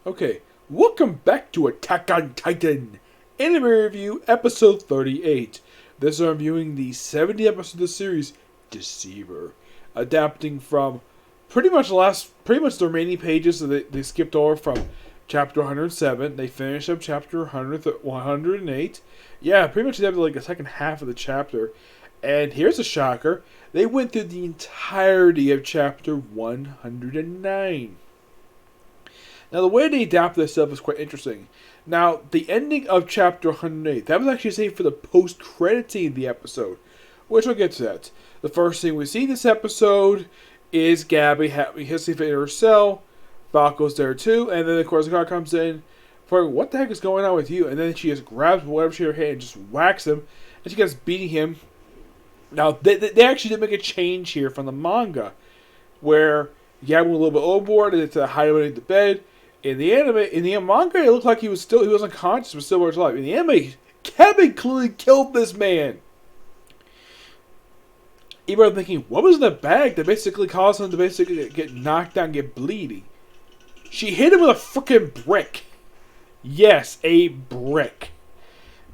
Okay, welcome back to Attack on Titan, Anime Review, Episode 38. This is reviewing the 70th episode of the series, Deceiver, adapting from pretty much the remaining pages that they skipped over from Chapter 107. They finished up Chapter 108. Yeah, pretty much adapted like the second half of the chapter. And here's a shocker, they went through the entirety of Chapter 109. Now, the way they adapt this stuff is quite interesting. Now, the ending of Chapter 108, that was actually saved for the post-credit scene of the episode, which we'll get to that. The first thing we see in this episode is Gabby having history fit in her cell. Falco's there too, and then of course the car comes in. For what the heck is going on with you? And then she just grabs whatever she had and just whacks him, and she gets beating him. Now, they actually did make a change here from the manga, where Gabby went a little bit overboard and had to hide underneath the bed. In the manga, it looked like he was unconscious, but still was alive. In the anime, Gabby clearly killed this man. Even I'm thinking, what was in the bag that basically caused him to basically get knocked down and get bleeding? She hit him with a freaking brick. Yes, a brick.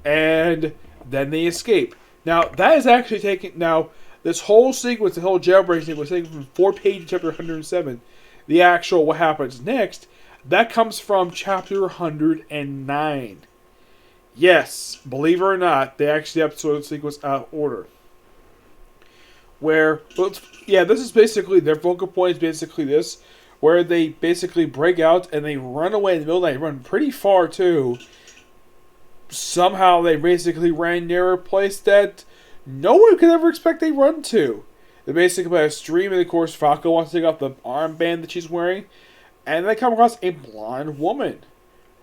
And then they escape. Now, that is actually taken... Now, this whole sequence, the whole jailbreak sequence, was taken from 4 pages of Chapter 107. The actual what happens next, that comes from Chapter 109. Yes, believe it or not, they actually episode the sequence out of order. Where, this is basically, their focal point is basically this, where they basically break out and they run away in the middle of the night, run pretty far too. Somehow they basically ran near a place that no one could ever expect they run to. They basically by a stream, and of course Falco wants to take off the armband that she's wearing, and they come across a blonde woman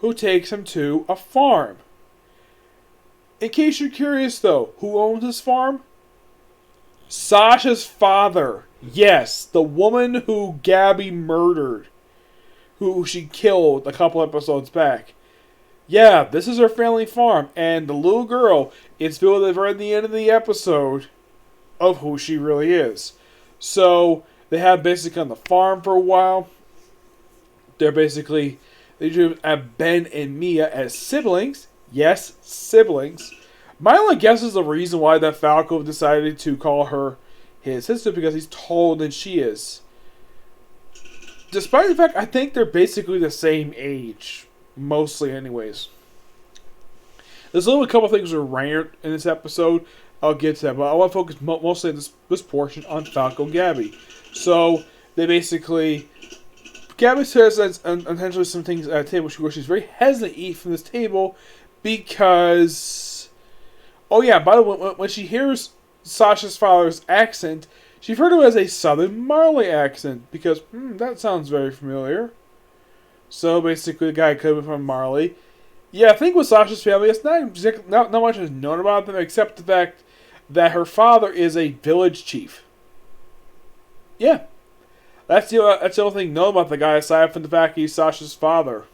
who takes him to a farm. In case you're curious though, who owns this farm? Sasha's father. Yes, the woman who Gabby murdered. Who she killed a couple episodes back. Yeah, this is her family farm. And the little girl is revealed at the very end of the episode of who she really is. So, they have basically on the farm for a while. They do have Ben and Mia as siblings. Yes, siblings. My only guess is the reason why that Falco decided to call her his sister, because he's taller than she is. Despite the fact, I think they're basically the same age. Mostly, anyways. There's only a couple things that are rare in this episode. I'll get to that, but I want to focus mostly on this portion on Falco and Gabby. So, they basically... Gabby says that intentionally some things at the table where she's very hesitant to eat from this table because... Oh yeah, by the way, when she hears Sasha's father's accent, she referred to it as a Southern Marley accent, because, that sounds very familiar. So basically the guy could be from Marley. Yeah, I think with Sasha's family, it's not much is known about them, except the fact that her father is a village chief. Yeah. That's the only thing known about the guy, aside from the fact he's Sasha's father.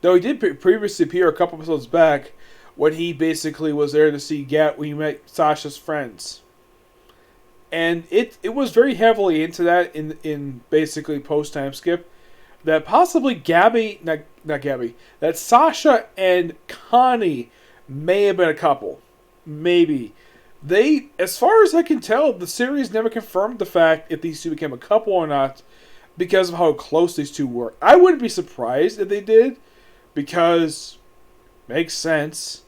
Though he did previously appear a couple episodes back, when he basically was there to see when he met Sasha's friends. And it was very heavily into that in basically post-time skip. That possibly that Sasha and Connie may have been a couple. Maybe. As far as I can tell, the series never confirmed the fact if these two became a couple or not, because of how close these two were. I wouldn't be surprised if they did, because makes sense.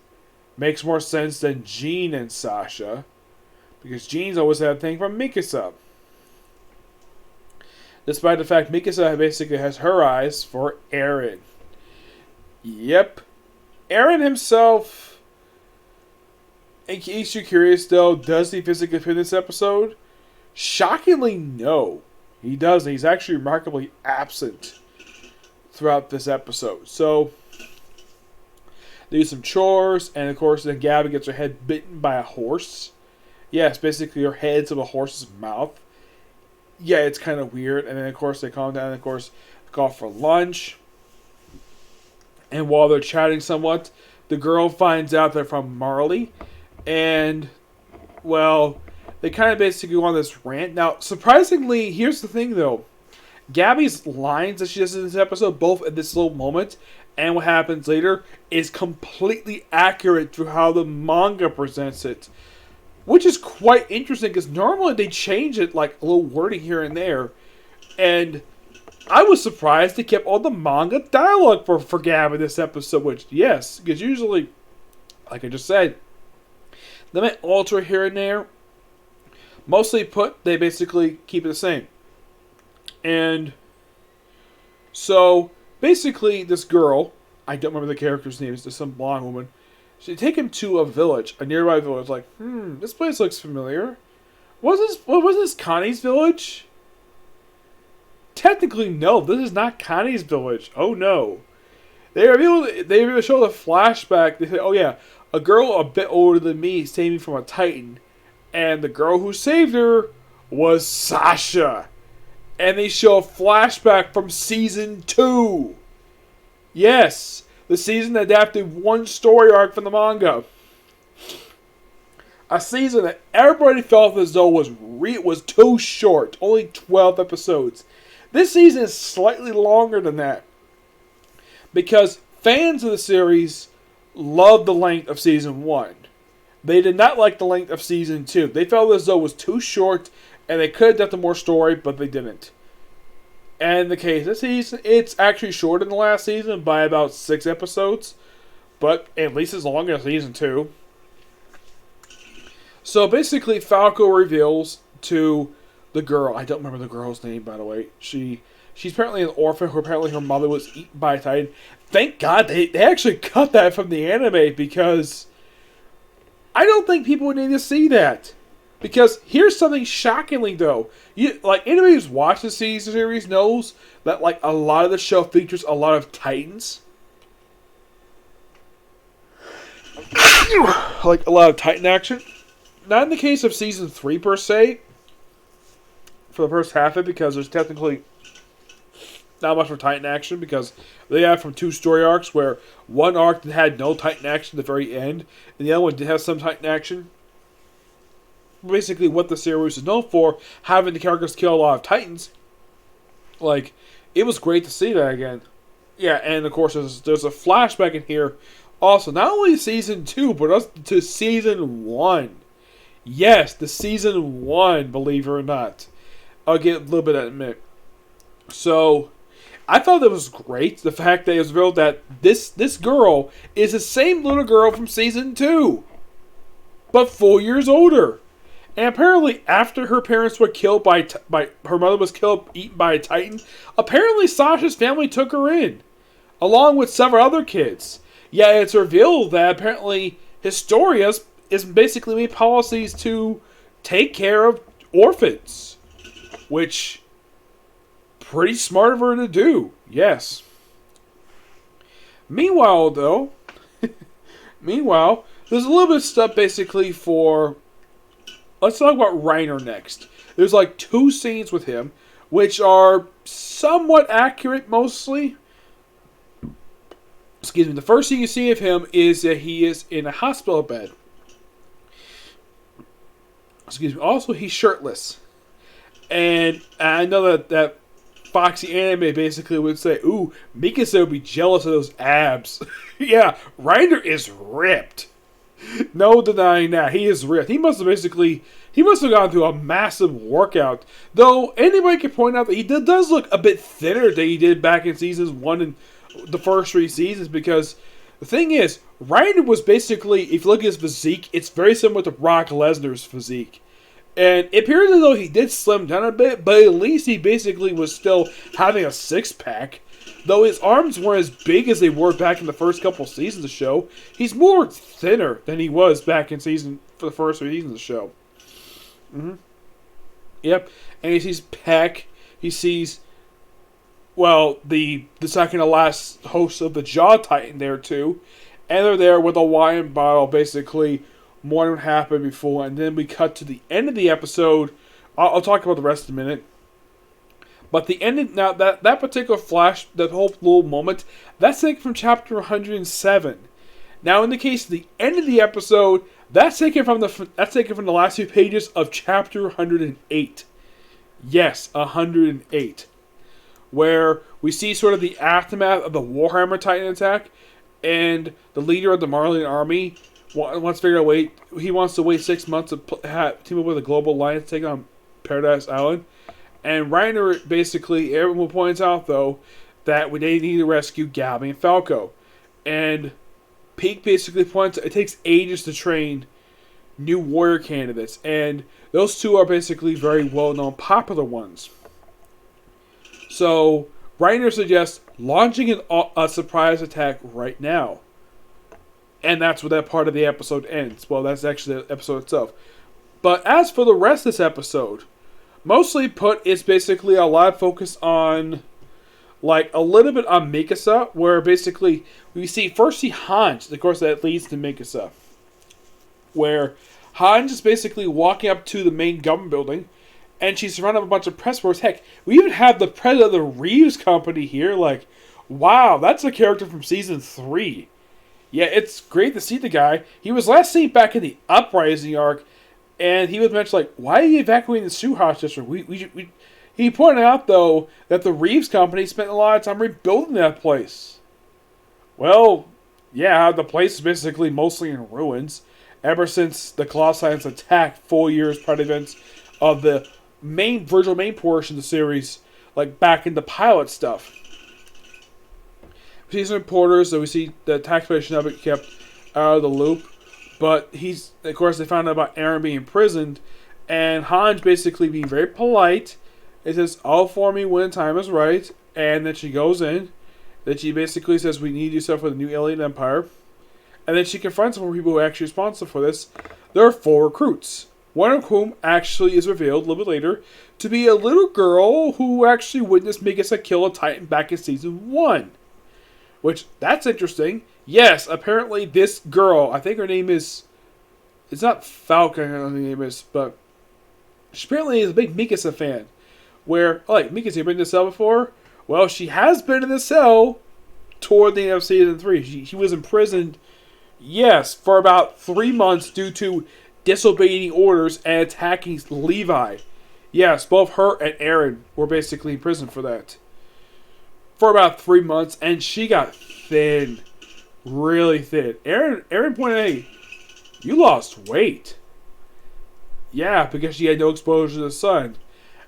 Makes more sense than Jean and Sasha, because Jean's always had a thing from Mikasa. Despite the fact Mikasa basically has her eyes for Eren. Yep. Eren himself, in case you're curious though, does he physically fit in this episode? Shockingly, no. He doesn't. He's actually remarkably absent throughout this episode. So, they do some chores, and of course then Gabby gets her head bitten by a horse. Yes, basically her head's of a horse's mouth. Yeah, it's kind of weird. And then of course they calm down, and of course they call for lunch. And while they're chatting somewhat, the girl finds out they're from Marley. And, well, they kind of basically go on this rant. Now, surprisingly, here's the thing though. Gabby's lines that she does in this episode, both at this little moment and what happens later, is completely accurate to how the manga presents it. Which is quite interesting, because normally they change it, like a little wording here and there. And I was surprised they kept all the manga dialogue for Gab in this episode, which, yes, because usually, like I just said, they might alter here and there. Mostly they basically keep it the same. And so, basically, this girl, I don't remember the character's name, it's just some blonde woman, she take him to a village, a nearby village, like, this place looks familiar. Was this Connie's village? Technically, no, this is not Connie's village. Oh, no. They were able to show the flashback. They say, oh, yeah, a girl a bit older than me saved me from a Titan. And the girl who saved her was Sasha. And they show a flashback from Season 2. Yes, the season adapted one story arc from the manga. A season that everybody felt as though was too short. Only 12 episodes. This season is slightly longer than that. Because fans of the series loved the length of Season 1. They did not like the length of Season 2. They felt as though it was too short, and they could have done more story, but they didn't. And in the case of this season, it's actually shorter than the last season by about 6 episodes. But at least as long as Season 2. So basically, Falco reveals to the girl, I don't remember the girl's name, by the way. She's apparently an orphan who apparently her mother was eaten by a Titan. Thank God they actually cut that from the anime, because I don't think people would need to see that. Because here's something shockingly, though. Anybody who's watched the series knows that a lot of the show features a lot of Titans. Like a lot of Titan action. Not in the case of Season 3 per se. For the first half of it, because there's technically not much for Titan action, because they have from 2 story arcs where one arc had no Titan action at the very end, and the other one did have some Titan action. Basically, what the series is known for, having the characters kill a lot of Titans. It was great to see that again. Yeah, and of course, there's a flashback in here. Also, not only Season 2, but also to Season 1. Yes, the Season 1, believe it or not. I'll get a little bit of that in a minute. So, I thought that was great. The fact that it was revealed that this girl is the same little girl from Season 2. But 4 years older. And apparently, after her parents were killed by her mother was eaten by a Titan, apparently Sasha's family took her in, along with several other kids. Yeah, it's revealed that apparently Historia is basically made policies to take care of orphans, which pretty smart of her to do. Yes. Meanwhile, though, there's a little bit of stuff basically for. Let's talk about Reiner next. There's 2 scenes with him, which are somewhat accurate mostly. Excuse me. The first thing you see of him is that he is in a hospital bed. Excuse me. Also, he's shirtless. And I know that Foxy Anime basically would say, ooh, Mikasa would be jealous of those abs. Yeah, Reiner is ripped. No denying that. He is ripped. He must have gone through a massive workout. Though, anybody can point out that he does look a bit thinner than he did back in Seasons 1 and the first 3 seasons, because the thing is, Reiner was basically, if you look at his physique, it's very similar to Brock Lesnar's physique. And it appears as though he did slim down a bit, but at least he basically was still having a 6-pack. Though his arms weren't as big as they were back in the first couple seasons of the show, he's more thinner than he was back for the first 3 seasons of the show. Mm-hmm. Yep. And he sees Peck. He sees, the second to last host of the Jaw Titan there too. And they're there with a wine bottle, basically more than happened before. And then we cut to the end of the episode. I'll talk about the rest in a minute. But the ending, now that particular that whole little moment, that's taken from chapter 107. Now, in the case of the end of the episode, that's taken from the last few pages of chapter 108. Yes, 108. where we see sort of the aftermath of the Warhammer Titan attack, and the leader of the Marleyan army wants to figure out a way. He wants to wait 6 months to team up with a global alliance to take on Paradise Island. And Reiner basically, everyone points out though, that they need to rescue Gabby and Falco. And Peak basically points out it takes ages to train new warrior candidates. And those two are basically very well-known, popular ones. So, Reiner suggests launching a surprise attack right now. And that's where that part of the episode ends. Well, that's actually the episode itself. But as for the rest of this episode, mostly put, it's basically a lot of focus on, like, a little bit on Mikasa, where basically we see Hange, of course that leads to Mikasa, where Hange is basically walking up to the main government building, and she's surrounded by a bunch of press force. Heck, we even have the president of the Reeves Company here, like, wow, that's a character from Season 3. Yeah, it's great to see the guy. He was last seen back in the Uprising arc, and he was mentioned, like, why are you evacuating the Suhash district? He pointed out, though, that the Reeves Company spent a lot of time rebuilding that place. Well, yeah, the place is basically mostly in ruins ever since the Colossians attacked 4 years prior to events of the main portion of the series, like back in the pilot stuff. We see some reporters, so we see the taxpayer should not be kept out of the loop. But of course, they found out about Eren being imprisoned, and Hange basically being very polite. It says, all for me when time is right, and then she goes in. Then she basically says, we need to do stuff for the new alien empire. And then she confronts some people who are actually responsible for this. There are 4 recruits, one of whom actually is revealed a little bit later to be a little girl who actually witnessed Mikasa kill a Titan back in Season 1. Which, that's interesting. Yes, apparently this girl, I think her name is... It's not Falcon, I don't know what her name is, but... She apparently is a big Mikasa fan. Where, like, Mikasa, you been in the cell before? Well, she has been in the cell toward the end of Season 3. She was imprisoned, yes, for about 3 months due to disobeying orders and attacking Levi. Yes, both her and Eren were basically in prison for that. For about 3 months, and she got thin. Really thin. Eren pointed out, hey, you lost weight. Yeah, because she had no exposure to the sun.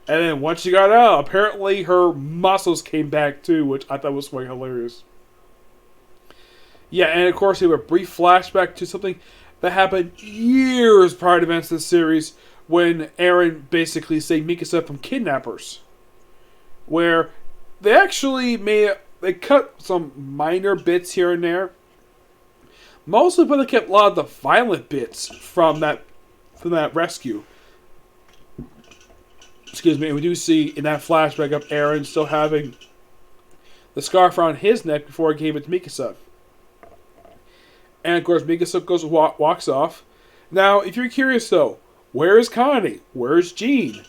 And then once she got out, apparently her muscles came back too, which I thought was quite hilarious. Yeah, and of course we have a brief flashback to something that happened years prior to events of the series, when Eren basically saved Mikasa from kidnappers. Where they actually they cut some minor bits here and there. Mostly, but they kept a lot of the violent bits from that rescue. Excuse me, and we do see in that flashback of Eren still having the scarf around his neck before he gave it to Mikasa. And of course, Mikasa walks off. Now, if you're curious though, where is Connie? Where is Jean?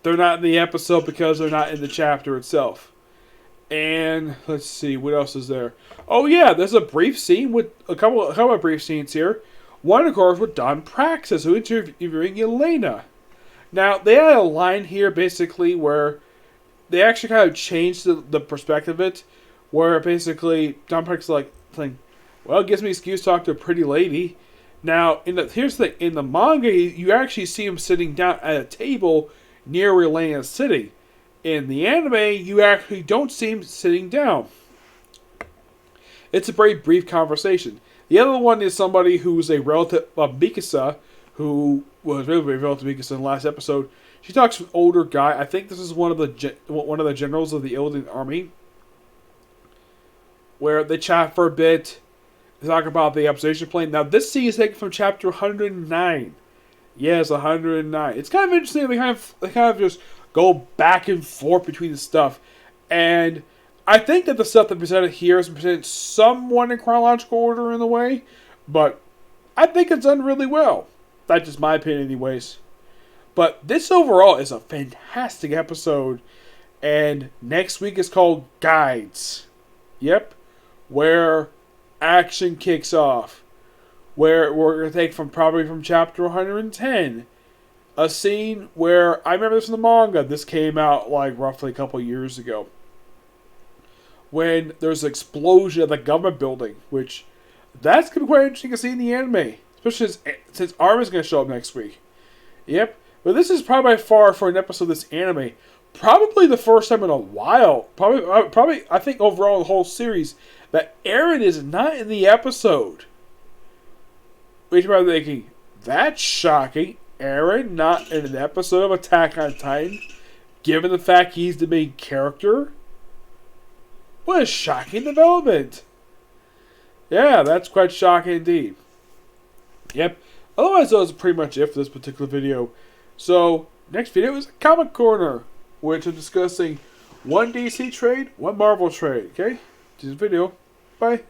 They're not in the episode because they're not in the chapter itself. And let's see, what else is there? Oh yeah, there's a brief scene with a couple of brief scenes here. One, of course, with Don Praxis, who interviewing Elena. Now, they had a line here, basically, where they actually kind of changed the perspective of it, where basically Don Praxis is like, well, it gives me an excuse to talk to a pretty lady. Now, here's the thing, in the manga, you actually see him sitting down at a table near where Elena is sitting. In the anime, you actually don't see him sitting down. It's a very brief conversation. The other one is somebody who's a relative of Mikasa, who was really very relative to Mikasa in the last episode. She talks to an older guy. I think this is one of the generals of the Elden army, where they chat for a bit. They talk about the observation plane. Now, this scene is taken from chapter 109. Yes, 109. It's kind of interesting. They kind of just go back and forth between the stuff. And I think that the stuff that presented here is presented somewhat in chronological order in a way, but I think it's done really well. That's just my opinion anyways. But this overall is a fantastic episode, and next week is called Guides. Yep. Where action kicks off. Where we're going to take probably from chapter 110 a scene where I remember this in the manga. This came out like roughly a couple years ago. When there's an explosion at the government building, which that's gonna be quite interesting to see in the anime, especially since Armin's gonna show up next week. Yep, but this is probably by far for an episode of this anime, probably the first time in a while. Probably I think overall the whole series that Eren is not in the episode. Which you're probably thinking, that's shocking. Eren not in an episode of Attack on Titan, given the fact he's the main character? What a shocking development. Yeah, that's quite shocking indeed. Yep. Otherwise, that was pretty much it for this particular video. So, next video is a Comic Corner, which I'm discussing one DC trade, one Marvel trade. Okay? See this video. Bye.